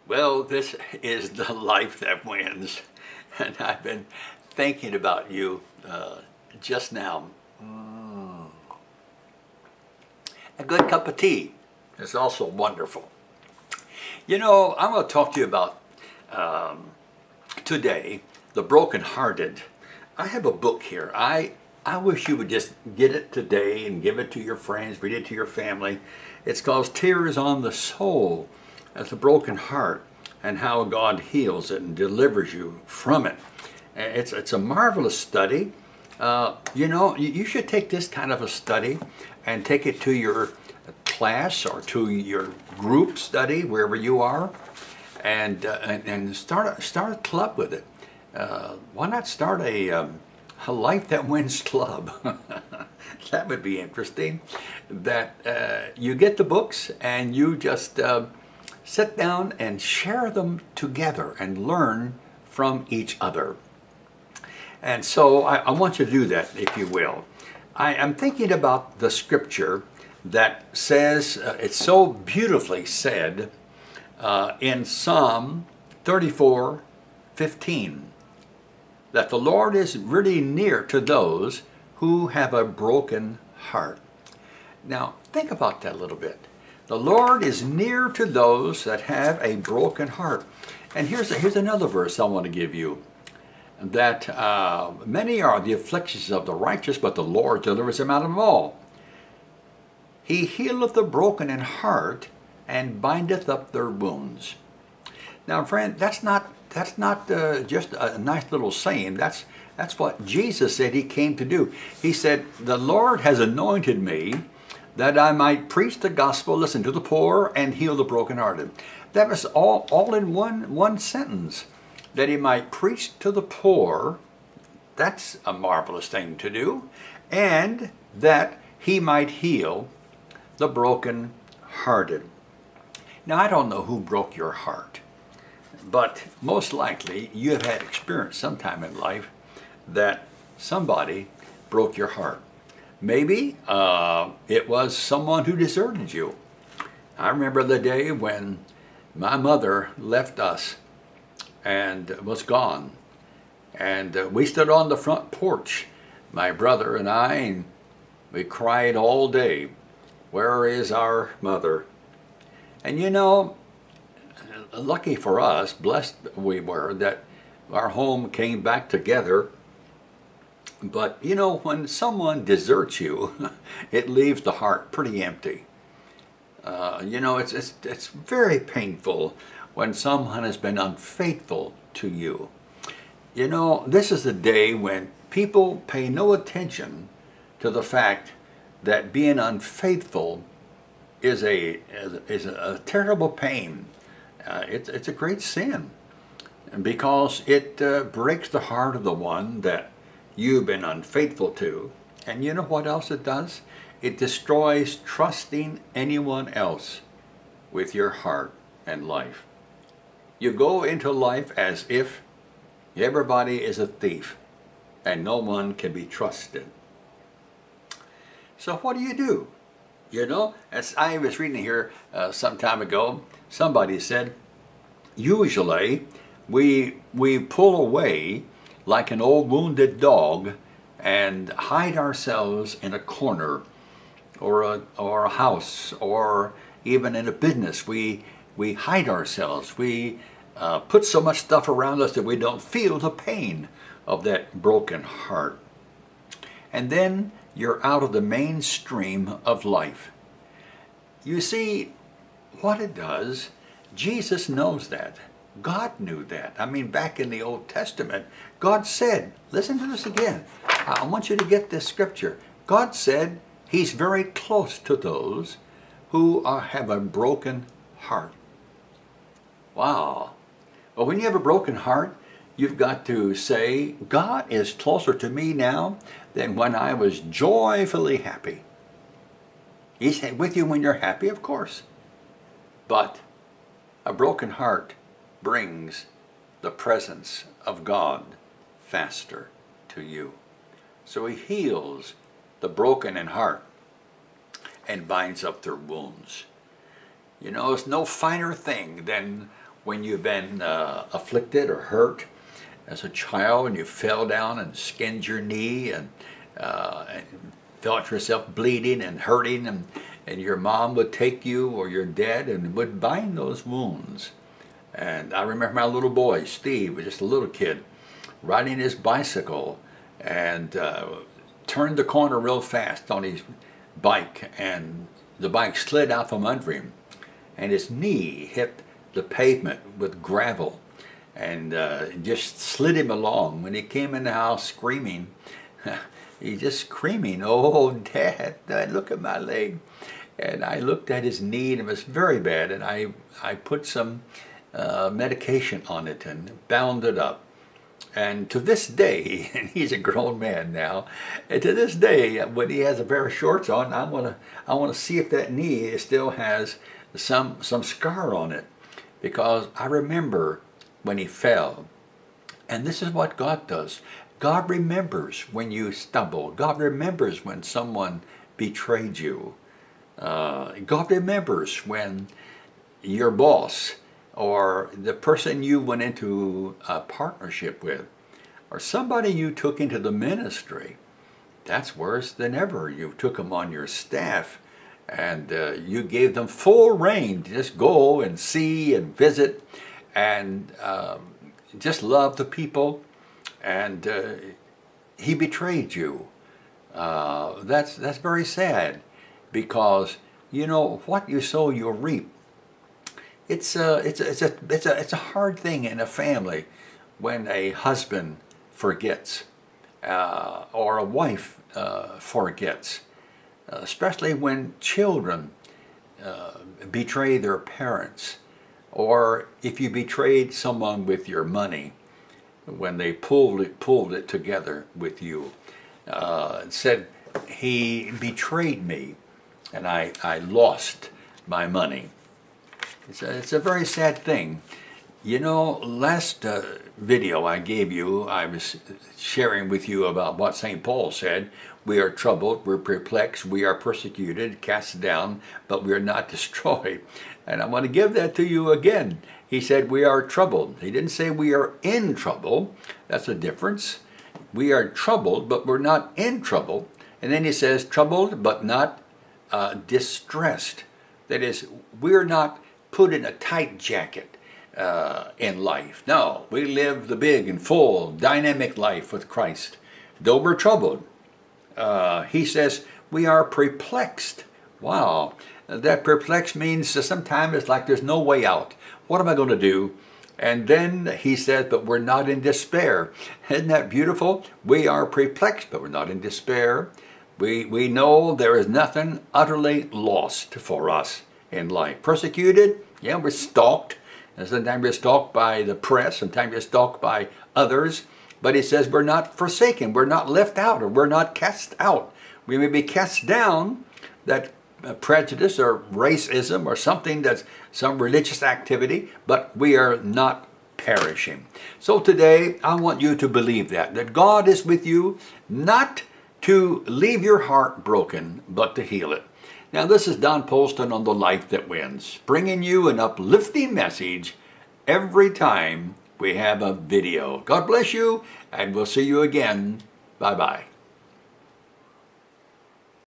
Well, this is the life that wins. And I've been thinking about you just now. A good cup of tea is also wonderful. You know, I'm going to talk to you about today, the brokenhearted. I have a book here. I wish you would just get it today and give it to your friends, read it to your family. It's called Tears on the Soul. That's a broken heart and how God heals it and delivers you from it. It's a marvelous study. You know, you should take this kind of a study and take it to your class or to your group study, wherever you are, and start a club with it. Why not start a Life That Wins club? That would be interesting. That you get the books and you just sit down and share them together and learn from each other. And so I want you to do that, if you will. I am thinking about the scripture that says, it's so beautifully said in Psalm 34:15, that the Lord is really near to those who have a broken heart. Now, think about that a little bit. The Lord is near to those that have a broken heart. And here's another verse I want to give you. That many are the afflictions of the righteous, but the Lord delivers them out of them all. He healeth the broken in heart, and bindeth up their wounds. Now, friend, that's not just a nice little saying. That's what Jesus said he came to do. He said, the Lord has anointed me that I might preach the gospel, listen, to the poor, and heal the brokenhearted. That was all in one sentence. That he might preach to the poor, that's a marvelous thing to do, and that he might heal the brokenhearted. Now, I don't know who broke your heart, but most likely you have had experience sometime in life that somebody broke your heart. Maybe it was someone who deserted you. I remember the day when my mother left us and was gone. And we stood on the front porch, my brother and I, and we cried all day, "Where is our mother?" And you know, lucky for us, blessed we were that our home came back together. But you know, when someone deserts you, it leaves the heart pretty empty. You know, it's very painful when someone has been unfaithful to you. You know, this is the day when people pay no attention to the fact that being unfaithful is a terrible pain. It's a great sin, because it breaks the heart of the one that you've been unfaithful to. And you know what else it does? It destroys trusting anyone else with your heart and life. You go into life as if everybody is a thief and no one can be trusted. So what do? You know, as I was reading here some time ago, somebody said, usually we pull away like an old wounded dog and hide ourselves in a corner or a house, or even in a business. We hide ourselves. We put so much stuff around us that we don't feel the pain of that broken heart. And then you're out of the mainstream of life. You see, what it does, Jesus knows that. God knew that. I mean, back in the Old Testament, God said, listen to this again. I want you to get this scripture. God said he's very close to those who have a broken heart. Wow. Well, when you have a broken heart, you've got to say, God is closer to me now than when I was joyfully happy. He's with you when you're happy, of course. But a broken heart brings the presence of God faster to you. So he heals the broken in heart and binds up their wounds. You know, it's no finer thing than when you've been afflicted or hurt as a child and you fell down and skinned your knee and felt yourself bleeding and hurting, and your mom would take you or your dad and would bind those wounds. And I remember my little boy, Steve, was just a little kid, riding his bicycle and turned the corner real fast on his bike, and the bike slid out from under him, and his knee hit the pavement with gravel and just slid him along. When he came in the house screaming, he's just screaming, "Oh, Dad, Dad, look at my leg." And I looked at his knee, and it was very bad, and I put some medication on it and bound it up. And to this day, and he's a grown man now, and to this day, when he has a pair of shorts on, I want to see if that knee still has some scar on it, because I remember when he fell. And this is what God does. God remembers when you stumble. God remembers when someone betrayed you. God remembers when your boss or the person you went into a partnership with, or somebody you took into the ministry. That's worse than ever. You took them on your staff, and you gave them full reign to just go and see and visit and just love the people, and he betrayed you. That's very sad, because you know what you sow you'll reap. It's a hard thing in a family when a husband forgets or a wife forgets, especially when children betray their parents, or if you betrayed someone with your money when they pulled it together with you, and said, "He betrayed me and I lost my money." It's a very sad thing. You know, last video I gave you, I was sharing with you about what St. Paul said. We are troubled, we're perplexed, we are persecuted, cast down, but we are not destroyed. And I want to give that to you again. He said we are troubled. He didn't say we are in trouble. That's a difference. We are troubled, but we're not in trouble. And then he says troubled, but not distressed. That is, we're not put in a tight jacket in life. No, we live the big and full, dynamic life with Christ. Though we're troubled, he says we are perplexed. Wow, that perplexed means sometimes it's like there's no way out. What am I going to do? And then he says, but we're not in despair. Isn't that beautiful? We are perplexed, but we're not in despair. We know there is nothing utterly lost for us in life. Persecuted? Yeah, we're stalked. And sometimes we're stalked by the press. Sometimes we're stalked by others. But he says we're not forsaken. We're not left out, or we're not cast out. We may be cast down, that prejudice or racism or something that's some religious activity, but we are not perishing. So today, I want you to believe that God is with you, not to leave your heart broken, but to heal it. Now, this is Don Polston on The Life That Wins, bringing you an uplifting message every time we have a video. God bless you, and we'll see you again. Bye-bye.